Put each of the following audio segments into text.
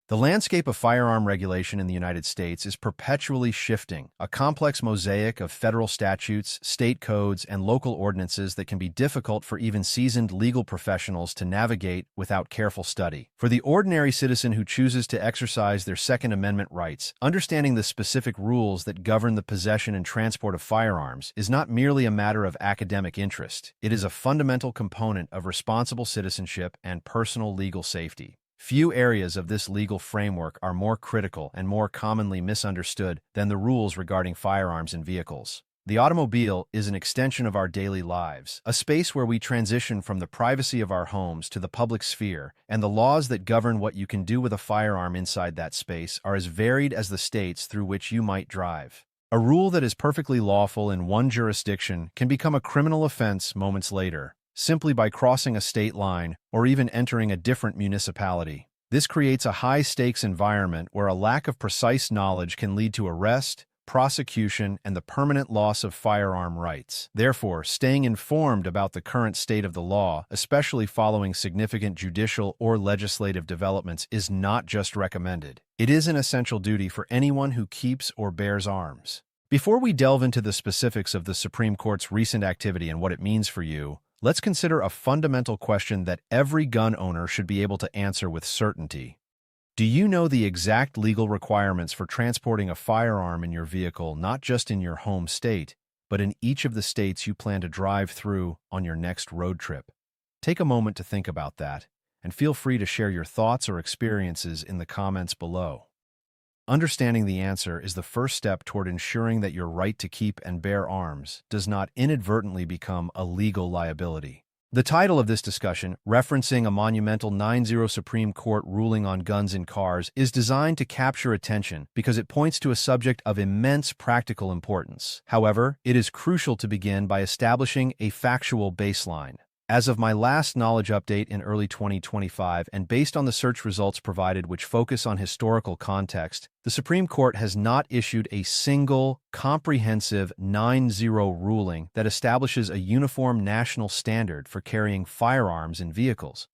The landscape of firearm regulation in the United States is perpetually shifting, a complex mosaic of federal statutes, state codes, and local ordinances that can be difficult for even seasoned legal professionals to navigate without careful study. For the ordinary citizen who chooses to exercise their Second Amendment rights, understanding the specific rules that govern the possession and transport of firearms is not merely a matter of academic interest. It is a fundamental component of responsible citizenship and personal legal safety. Few areas of this legal framework are more critical and more commonly misunderstood than the rules regarding firearms in vehicles. The automobile is an extension of our daily lives, a space where we transition from the privacy of our homes to the public sphere, and the laws that govern what you can do with a firearm inside that space are as varied as the states through which you might drive. A rule that is perfectly lawful in one jurisdiction can become a criminal offense moments later, simply by crossing a state line or even entering a different municipality. This creates a high-stakes environment where a lack of precise knowledge can lead to arrest, prosecution, and the permanent loss of firearm rights. Therefore, staying informed about the current state of the law, especially following significant judicial or legislative developments, is not just recommended. It is an essential duty for anyone who keeps or bears arms. Before we delve into the specifics of the Supreme Court's recent activity and what it means for you, let's consider a fundamental question that every gun owner should be able to answer with certainty. Do you know the exact legal requirements for transporting a firearm in your vehicle, not just in your home state, but in each of the states you plan to drive through on your next road trip? Take a moment to think about that, and feel free to share your thoughts or experiences in the comments below. Understanding the answer is the first step toward ensuring that your right to keep and bear arms does not inadvertently become a legal liability. The title of this discussion, referencing a monumental 9-0 Supreme Court ruling on guns in cars, is designed to capture attention because it points to a subject of immense practical importance. However, it is crucial to begin by establishing a factual baseline. As of my last knowledge update in early 2025, and based on the search results provided which focus on historical context, the Supreme Court has not issued a single, comprehensive 9-0 ruling that establishes a uniform national standard for carrying firearms in vehicles.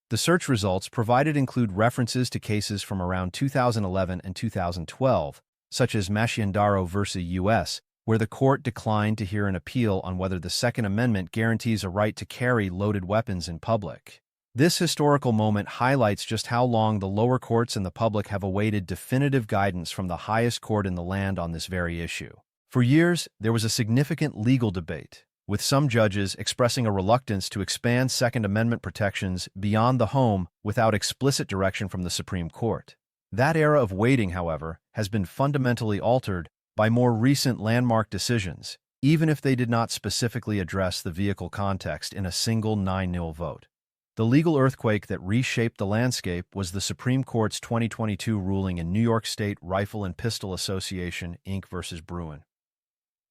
The search results provided include references to cases from around 2011 and 2012, such as Machiandaro v. U.S., where the court declined to hear an appeal on whether the Second Amendment guarantees a right to carry loaded weapons in public. This historical moment highlights just how long the lower courts and the public have awaited definitive guidance from the highest court in the land on this very issue. For years, there was a significant legal debate, with some judges expressing a reluctance to expand Second Amendment protections beyond the home without explicit direction from the Supreme Court. That era of waiting, however, has been fundamentally altered by more recent landmark decisions, even if they did not specifically address the vehicle context in a single 9-0 vote. The legal earthquake that reshaped the landscape was the Supreme Court's 2022 ruling in New York State Rifle and Pistol Association, Inc. v. Bruin.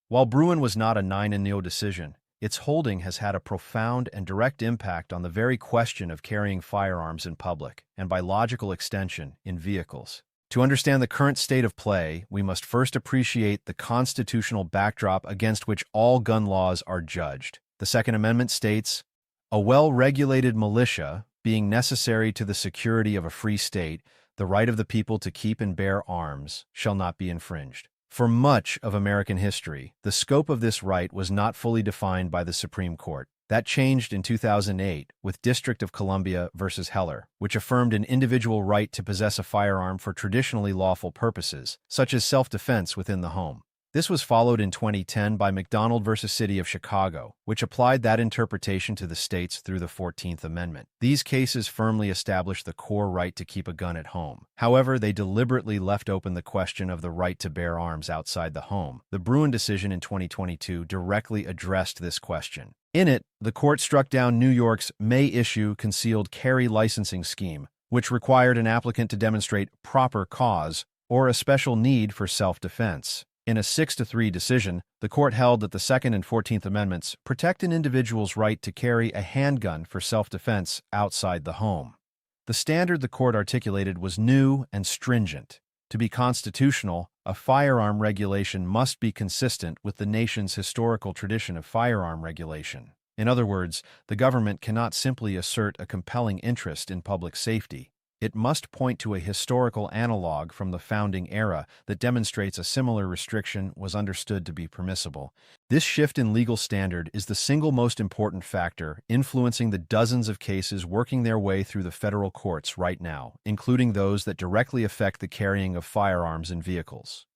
While Bruin was not a 9-0 decision, its holding has had a profound and direct impact on the very question of carrying firearms in public, and by logical extension, in vehicles. To understand the current state of play, we must first appreciate the constitutional backdrop against which all gun laws are judged. The Second Amendment states, "A well-regulated militia, being necessary to the security of a free state, the right of the people to keep and bear arms, shall not be infringed." For much of American history, the scope of this right was not fully defined by the Supreme Court. That changed in 2008 with District of Columbia v. Heller, which affirmed an individual right to possess a firearm for traditionally lawful purposes, such as self-defense within the home. This was followed in 2010 by McDonald v. City of Chicago, which applied that interpretation to the states through the 14th Amendment. These cases firmly established the core right to keep a gun at home. However, they deliberately left open the question of the right to bear arms outside the home. The Bruin decision in 2022 directly addressed this question. In it, the court struck down New York's may-issue concealed carry licensing scheme, which required an applicant to demonstrate proper cause or a special need for self-defense. In a 6-3 decision, the court held that the Second and 14th Amendments protect an individual's right to carry a handgun for self-defense outside the home. The standard the court articulated was new and stringent. To be constitutional, a firearm regulation must be consistent with the nation's historical tradition of firearm regulation. In other words, the government cannot simply assert a compelling interest in public safety. it must point to a historical analog from the founding era that demonstrates a similar restriction was understood to be permissible. This shift in legal standard is the single most important factor influencing the dozens of cases working their way through the federal courts right now, including those that directly affect the carrying of firearms in vehicles.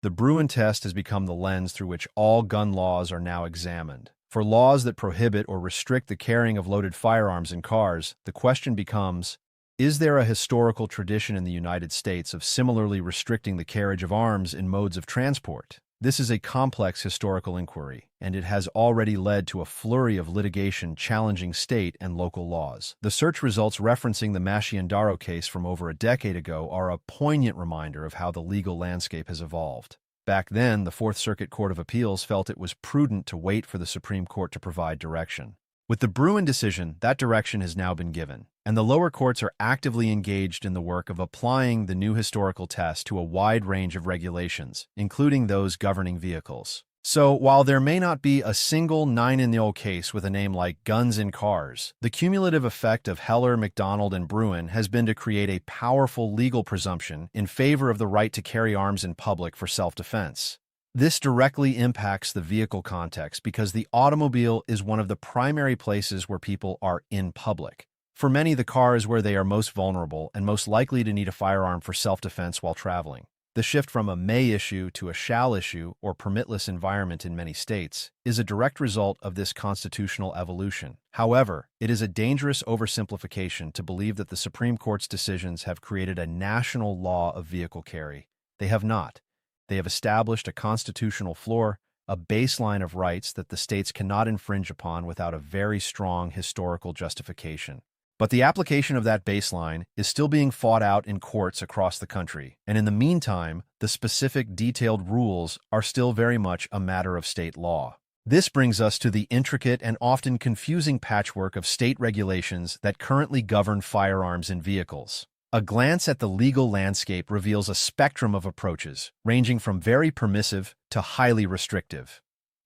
The Bruin test has become the lens through which all gun laws are now examined. For laws that prohibit or restrict the carrying of loaded firearms in cars, the question becomes, is there a historical tradition in the United States of similarly restricting the carriage of arms in modes of transport? This is a complex historical inquiry, and it has already led to a flurry of litigation challenging state and local laws. The search results referencing the Masciandaro case from over a decade ago are a poignant reminder of how the legal landscape has evolved. Back then, the Fourth Circuit Court of Appeals felt it was prudent to wait for the Supreme Court to provide direction. With the Bruin decision, that direction has now been given, and the lower courts are actively engaged in the work of applying the new historical test to a wide range of regulations, including those governing vehicles. So, while there may not be a single 9-in-the-hole case with a name like guns in cars, the cumulative effect of Heller, McDonald, and Bruin has been to create a powerful legal presumption in favor of the right to carry arms in public for self-defense. This directly impacts the vehicle context because the automobile is one of the primary places where people are in public. For many, the car is where they are most vulnerable and most likely to need a firearm for self-defense while traveling. The shift from a may issue to a shall issue or permitless environment in many states is a direct result of this constitutional evolution. However, it is a dangerous oversimplification to believe that the Supreme Court's decisions have created a national law of vehicle carry. They have not. They have established a constitutional floor, a baseline of rights that the states cannot infringe upon without a very strong historical justification. But the application of that baseline is still being fought out in courts across the country, and in the meantime, the specific detailed rules are still very much a matter of state law. This brings us to the intricate and often confusing patchwork of state regulations that currently govern firearms in vehicles. A glance at the legal landscape reveals a spectrum of approaches, ranging from very permissive to highly restrictive.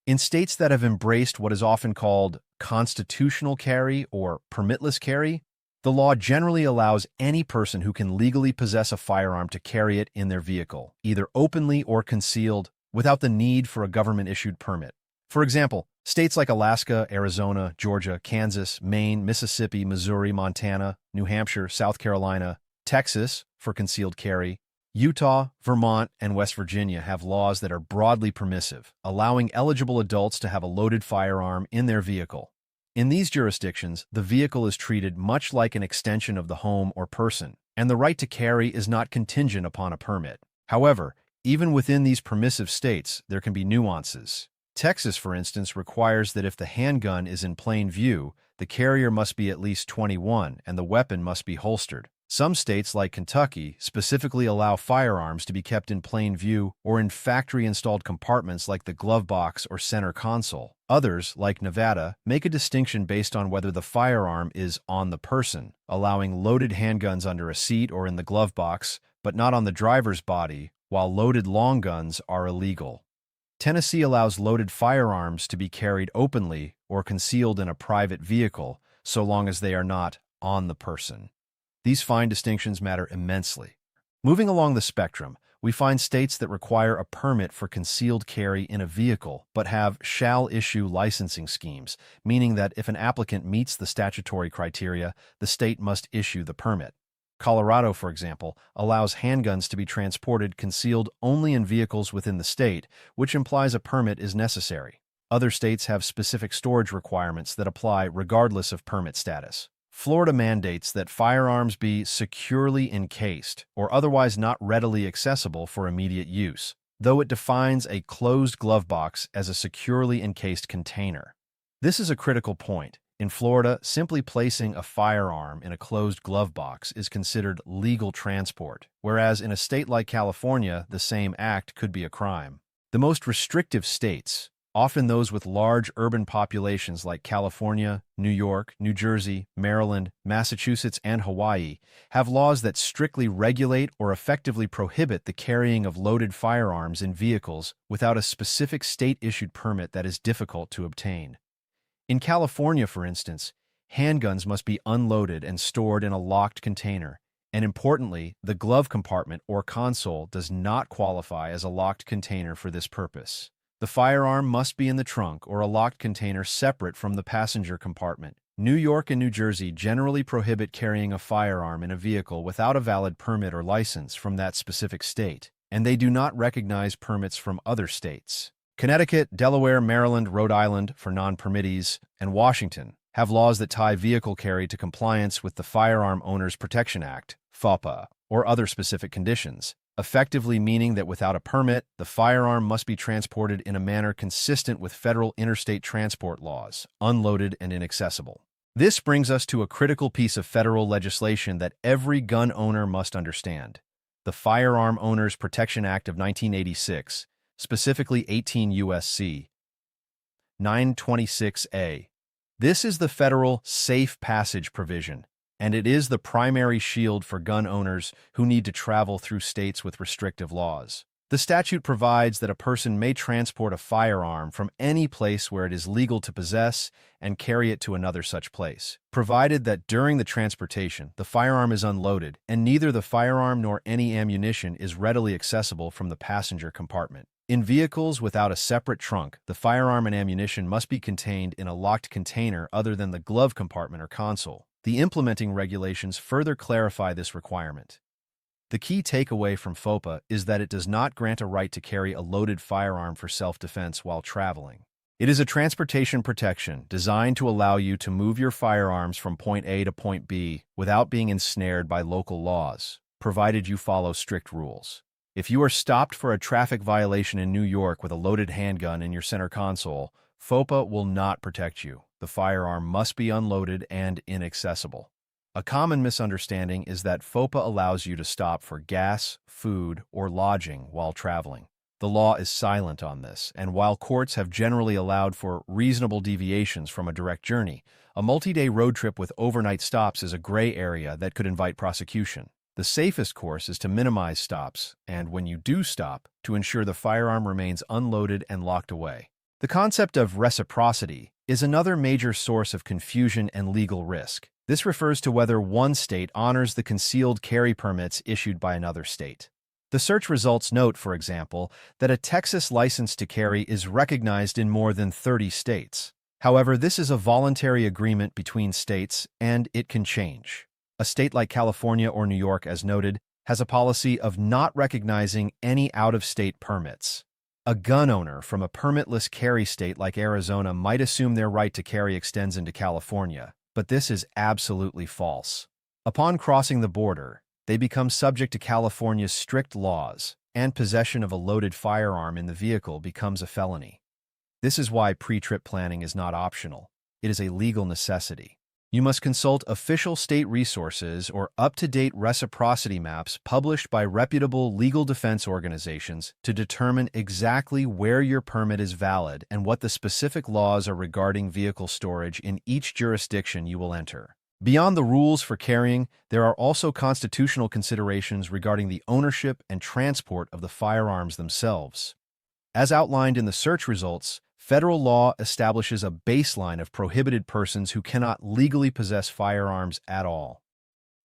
In states that have embraced what is often called constitutional carry or permitless carry, the law generally allows any person who can legally possess a firearm to carry it in their vehicle, either openly or concealed, without the need for a government-issued permit. For example, states like Alaska, Arizona, Georgia, Kansas, Maine, Mississippi, Missouri, Montana, New Hampshire, South Carolina, Texas for concealed carry, Utah, Vermont, and West Virginia have laws that are broadly permissive, allowing eligible adults to have a loaded firearm in their vehicle. In these jurisdictions, the vehicle is treated much like an extension of the home or person, and the right to carry is not contingent upon a permit. However, even within these permissive states, there can be nuances. Texas, for instance, requires that if the handgun is in plain view, the carrier must be at least 21 and the weapon must be holstered. Some states, like Kentucky, specifically allow firearms to be kept in plain view or in factory-installed compartments like the glove box or center console. Others, like Nevada, make a distinction based on whether the firearm is on the person, allowing loaded handguns under a seat or in the glove box, but not on the driver's body, while loaded long guns are illegal. Tennessee allows loaded firearms to be carried openly or concealed in a private vehicle, so long as they are not on the person. These fine distinctions matter immensely. Moving along the spectrum, we find states that require a permit for concealed carry in a vehicle but have shall-issue licensing schemes, meaning that if an applicant meets the statutory criteria, the state must issue the permit. Colorado, for example, allows handguns to be transported concealed only in vehicles within the state, which implies a permit is necessary. Other states have specific storage requirements that apply regardless of permit status. Florida mandates that firearms be securely encased or otherwise not readily accessible for immediate use, though it defines a closed glove box as a securely encased container. This is a critical point. In Florida, simply placing a firearm in a closed glove box is considered legal transport, whereas in a state like California, the same act could be a crime. The most restrictive states, often those with large urban populations like California, New York, New Jersey, Maryland, Massachusetts, and Hawaii, have laws that strictly regulate or effectively prohibit the carrying of loaded firearms in vehicles without a specific state-issued permit that is difficult to obtain. In California, for instance, handguns must be unloaded and stored in a locked container, And importantly, the glove compartment or console does not qualify as a locked container for this purpose. The firearm must be in the trunk or a locked container separate from the passenger compartment. New York and New Jersey generally prohibit carrying a firearm in a vehicle without a valid permit or license from that specific state, and they do not recognize permits from other states. Connecticut, Delaware, Maryland, Rhode Island, for non-permittees, and Washington have laws that tie vehicle carry to compliance with the Firearm Owners Protection Act, FOPA, or other specific conditions, effectively meaning that without a permit, the firearm must be transported in a manner consistent with federal interstate transport laws, unloaded and inaccessible. This brings us to a critical piece of federal legislation that every gun owner must understand: the Firearm Owners Protection Act of 1986, specifically 18 U.S.C. 926A. This is the federal safe passage provision, and it is the primary shield for gun owners who need to travel through states with restrictive laws. The statute provides that a person may transport a firearm from any place where it is legal to possess and carry it to another such place, provided that during the transportation the firearm is unloaded and neither the firearm nor any ammunition is readily accessible from the passenger compartment. In vehicles without a separate trunk, the firearm and ammunition must be contained in a locked container other than the glove compartment or console. The implementing regulations further clarify this requirement. The key takeaway from FOPA is that it does not grant a right to carry a loaded firearm for self-defense while traveling. It is a transportation protection designed to allow you to move your firearms from point A to point B without being ensnared by local laws, provided you follow strict rules. If you are stopped for a traffic violation in New York with a loaded handgun in your center console, FOPA will not protect you. The firearm must be unloaded and inaccessible. A common misunderstanding is that FOPA allows you to stop for gas, food, or lodging while traveling. The law is silent on this, and while courts have generally allowed for reasonable deviations from a direct journey, a multi-day road trip with overnight stops is a gray area that could invite prosecution. The safest course is to minimize stops, and when you do stop, to ensure the firearm remains unloaded and locked away. The concept of reciprocity is another major source of confusion and legal risk. This refers to whether one state honors the concealed carry permits issued by another state. The search results note, for example, that a Texas license to carry is recognized in more than 30 states. However, this is a voluntary agreement between states, and it can change. A state like California or New York, as noted, has a policy of not recognizing any out-of-state permits. A gun owner from a permitless carry state like Arizona might assume their right to carry extends into California, but this is absolutely false. Upon crossing the border, they become subject to California's strict laws, and possession of a loaded firearm in the vehicle becomes a felony. This is why pre-trip planning is not optional. It is a legal necessity. You must consult official state resources or up-to-date reciprocity maps published by reputable legal defense organizations to determine exactly where your permit is valid and what the specific laws are regarding vehicle storage in each jurisdiction you will enter. Beyond the rules for carrying, there are also constitutional considerations regarding the ownership and transport of the firearms themselves. As outlined in the search results, federal law establishes a baseline of prohibited persons who cannot legally possess firearms at all.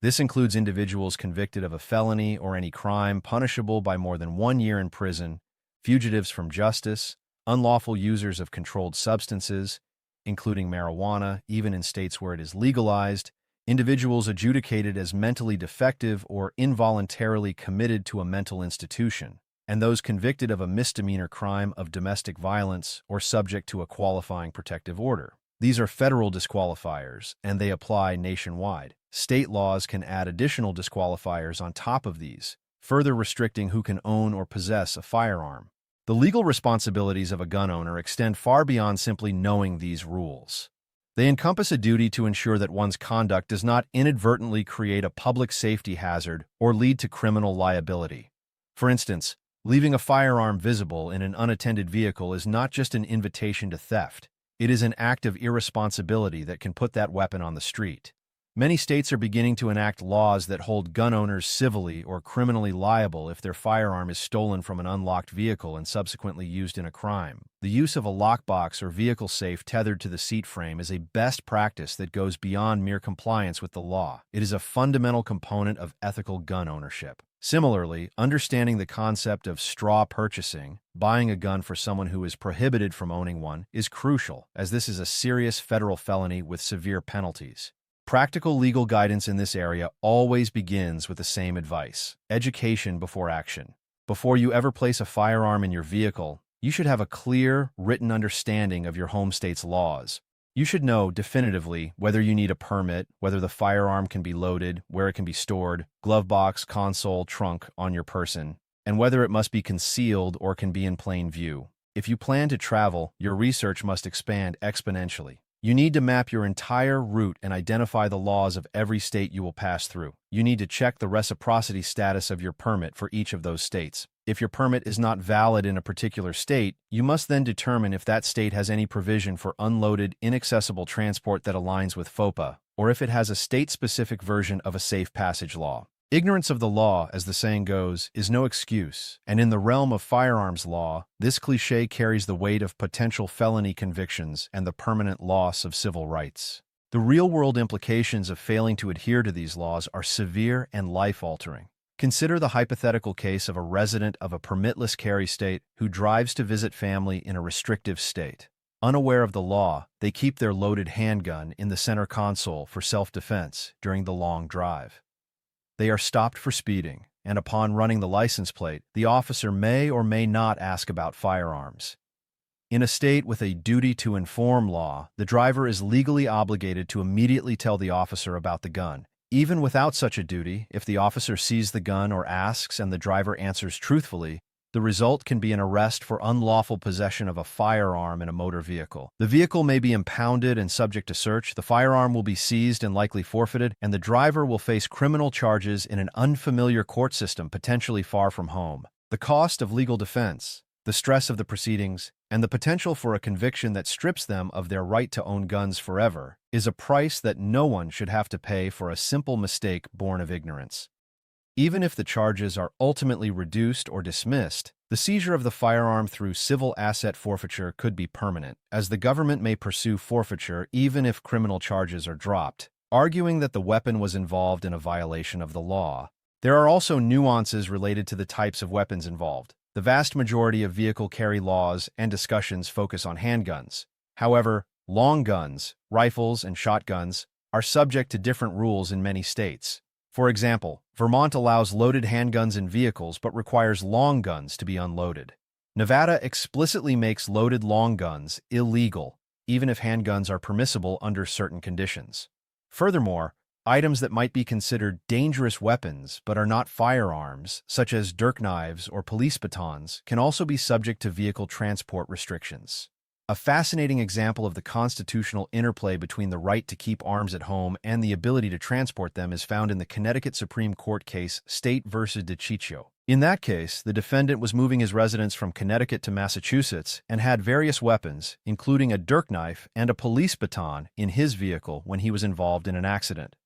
This includes individuals convicted of a felony or any crime punishable by more than 1 year in prison, fugitives from justice, unlawful users of controlled substances, including marijuana, even in states where it is legalized, individuals adjudicated as mentally defective or involuntarily committed to a mental institution, and those convicted of a misdemeanor crime of domestic violence or subject to a qualifying protective order. These are federal disqualifiers, and they apply nationwide. State laws can add additional disqualifiers on top of these, further restricting who can own or possess a firearm. The legal responsibilities of a gun owner extend far beyond simply knowing these rules. They encompass a duty to ensure that one's conduct does not inadvertently create a public safety hazard or lead to criminal liability. For instance, leaving a firearm visible in an unattended vehicle is not just an invitation to theft. It is an act of irresponsibility that can put that weapon on the street. Many states are beginning to enact laws that hold gun owners civilly or criminally liable if their firearm is stolen from an unlocked vehicle and subsequently used in a crime. The use of a lockbox or vehicle safe tethered to the seat frame is a best practice that goes beyond mere compliance with the law. It is a fundamental component of ethical gun ownership. Similarly, understanding the concept of straw purchasing, buying a gun for someone who is prohibited from owning one, is crucial, as this is a serious federal felony with severe penalties. Practical legal guidance in this area always begins with the same advice: education before action. Before you ever place a firearm in your vehicle, you should have a clear, written understanding of your home state's laws. You should know definitively whether you need a permit, whether the firearm can be loaded, where it can be stored, glove box, console, trunk, on your person, and whether it must be concealed or can be in plain view. If you plan to travel, your research must expand exponentially. You need to map your entire route and identify the laws of every state you will pass through. You need to check the reciprocity status of your permit for each of those states. If your permit is not valid in a particular state, you must then determine if that state has any provision for unloaded, inaccessible transport that aligns with FOPA, or if it has a state-specific version of a safe passage law. Ignorance of the law, as the saying goes, is no excuse, and in the realm of firearms law, this cliché carries the weight of potential felony convictions and the permanent loss of civil rights. The real-world implications of failing to adhere to these laws are severe and life-altering. Consider the hypothetical case of a resident of a permitless carry state who drives to visit family in a restrictive state. Unaware of the law, they keep their loaded handgun in the center console for self-defense during the long drive. They are stopped for speeding, and upon running the license plate, the officer may or may not ask about firearms. In a state with a duty to inform law, the driver is legally obligated to immediately tell the officer about the gun. Even without such a duty, if the officer sees the gun or asks and the driver answers truthfully, the result can be an arrest for unlawful possession of a firearm in a motor vehicle. The vehicle may be impounded and subject to search, the firearm will be seized and likely forfeited, and the driver will face criminal charges in an unfamiliar court system potentially far from home. The cost of legal defense, the stress of the proceedings, and the potential for a conviction that strips them of their right to own guns forever is a price that no one should have to pay for a simple mistake born of ignorance. Even if the charges are ultimately reduced or dismissed, the seizure of the firearm through civil asset forfeiture could be permanent, as the government may pursue forfeiture even if criminal charges are dropped, arguing that the weapon was involved in a violation of the law. There are also nuances related to the types of weapons involved. The vast majority of vehicle carry laws and discussions focus on handguns. However, long guns, rifles, and shotguns are subject to different rules in many states. For example, Vermont allows loaded handguns in vehicles but requires long guns to be unloaded. Nevada explicitly makes loaded long guns illegal, even if handguns are permissible under certain conditions. Furthermore, items that might be considered dangerous weapons but are not firearms, such as dirk knives or police batons, can also be subject to vehicle transport restrictions. A fascinating example of the constitutional interplay between the right to keep arms at home and the ability to transport them is found in the Connecticut Supreme Court case State v. DiCiccio. In that case, the defendant was moving his residence from Connecticut to Massachusetts and had various weapons, including a dirk knife and a police baton, in his vehicle when he was involved in an accident.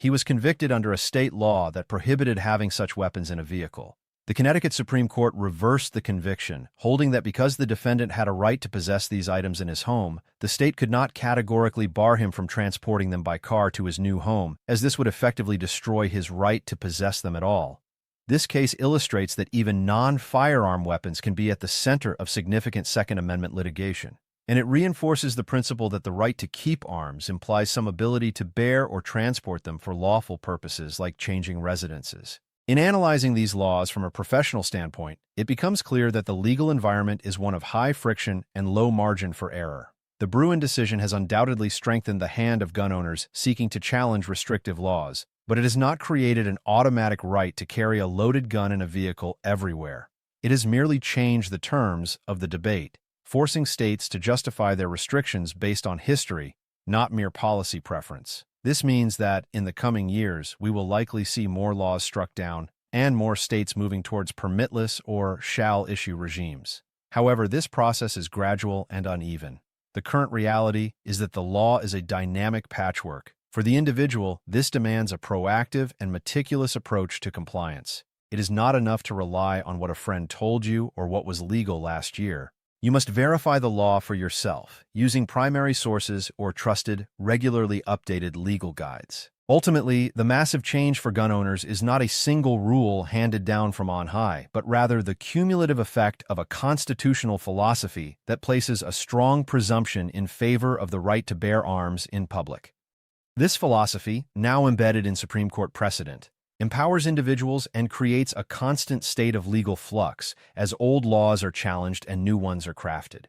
He was convicted under a state law that prohibited having such weapons in a vehicle. The Connecticut Supreme Court reversed the conviction, holding that because the defendant had a right to possess these items in his home, the state could not categorically bar him from transporting them by car to his new home, as this would effectively destroy his right to possess them at all. This case illustrates that even non-firearm weapons can be at the center of significant Second Amendment litigation, and it reinforces the principle that the right to keep arms implies some ability to bear or transport them for lawful purposes like changing residences. In analyzing these laws from a professional standpoint, it becomes clear that the legal environment is one of high friction and low margin for error. The Bruin decision has undoubtedly strengthened the hand of gun owners seeking to challenge restrictive laws, but it has not created an automatic right to carry a loaded gun in a vehicle everywhere. It has merely changed the terms of the debate, forcing states to justify their restrictions based on history, not mere policy preference. This means that, in the coming years, we will likely see more laws struck down and more states moving towards permitless or shall-issue regimes. However, this process is gradual and uneven. The current reality is that the law is a dynamic patchwork. For the individual, this demands a proactive and meticulous approach to compliance. It is not enough to rely on what a friend told you or what was legal last year. You must verify the law for yourself, using primary sources or trusted, regularly updated legal guides. Ultimately, the massive change for gun owners is not a single rule handed down from on high, but rather the cumulative effect of a constitutional philosophy that places a strong presumption in favor of the right to bear arms in public. This philosophy, now embedded in Supreme Court precedent, empowers individuals and creates a constant state of legal flux as old laws are challenged and new ones are crafted.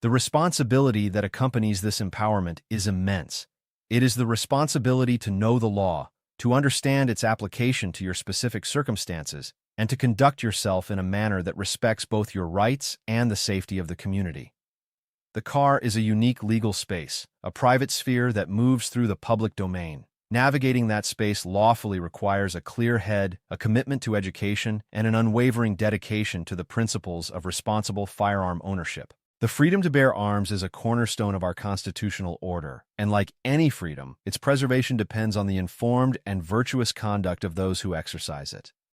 The responsibility that accompanies this empowerment is immense. It is the responsibility to know the law, to understand its application to your specific circumstances, and to conduct yourself in a manner that respects both your rights and the safety of the community. The car is a unique legal space, a private sphere that moves through the public domain. Navigating that space lawfully requires a clear head, a commitment to education, and an unwavering dedication to the principles of responsible firearm ownership. The freedom to bear arms is a cornerstone of our constitutional order, and like any freedom, its preservation depends on the informed and virtuous conduct of those who exercise it.